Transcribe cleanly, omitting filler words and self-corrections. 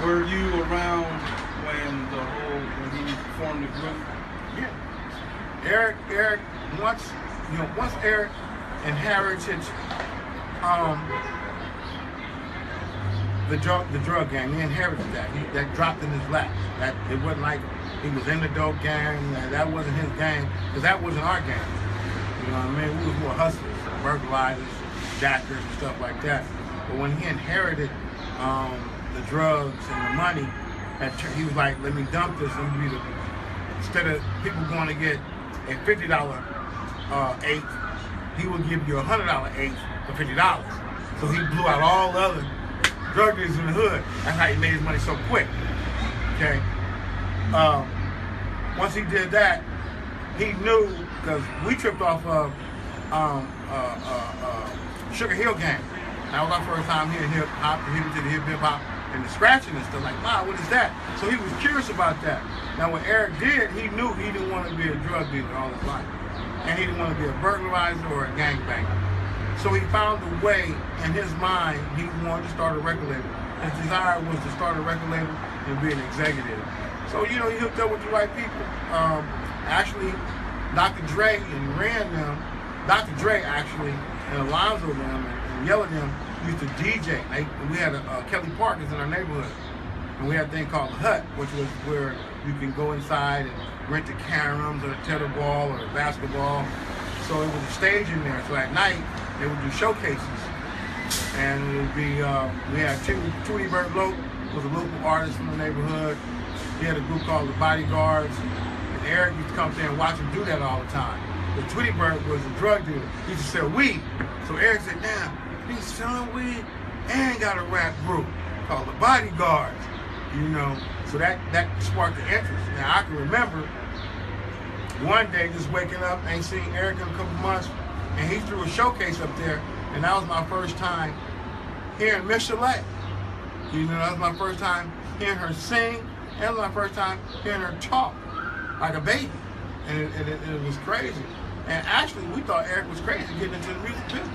Were you around when he formed the group? Yeah. Eric, once Eric inherited the drug gang, he inherited that. That dropped in his lap. That it wasn't like he was in the dope gang. That wasn't his gang, because that wasn't our gang. You know what I mean? We was more hustlers, burglarizers, jackers, and stuff like that. But when he inherited the drugs and the money, he was like, let me dump this. Let me be instead of people going to get a $50 eighth, he would give you a $100 eighth for $50. So he blew out all the other drug dealers in the hood. That's how he made his money so quick. Okay. Once he did that, he knew, because we tripped off of Sugar Hill Gang. That was our first time hearing hip hop, he did hip hop and the scratching and stuff. Like, wow, what is that? So he was curious about that. Now, what Eric did, he knew he didn't want to be a drug dealer all his life, and he didn't want to be a burglarizer or a gangbanger. So he found a way in his mind. He wanted to start a record label. His desire was to start a record label and be an executive. So he hooked up with the right people. Actually, Dr. Dre and Ran them. Dr. Dre actually and Alonzo them and Yellow them used to DJ. We had a Kelly Parkers in our neighborhood, and we had a thing called the Hut, which was where you can go inside and rent the caroms or the tetherball or the basketball. So it was a stage in there. So at night they would do showcases, and it would be we had Tweety Bird Lope was a local artist from the neighborhood. He had a group called the Bodyguards, and Eric used to come there and watch him do that all the time. But Tweety Bird was a drug dealer. He used to sell weed. So Eric said, damn, he's selling weed and got a rap group called the Bodyguards. So that sparked the interest. Now I can remember one day just waking up, ain't seen Eric in a couple months, and he threw a showcase up there, and that was my first time hearing Miss Chalet. That was my first time hearing her sing, and that was my first time hearing her talk like a baby. And it was crazy. And actually, we thought Eric was crazy getting into the music business.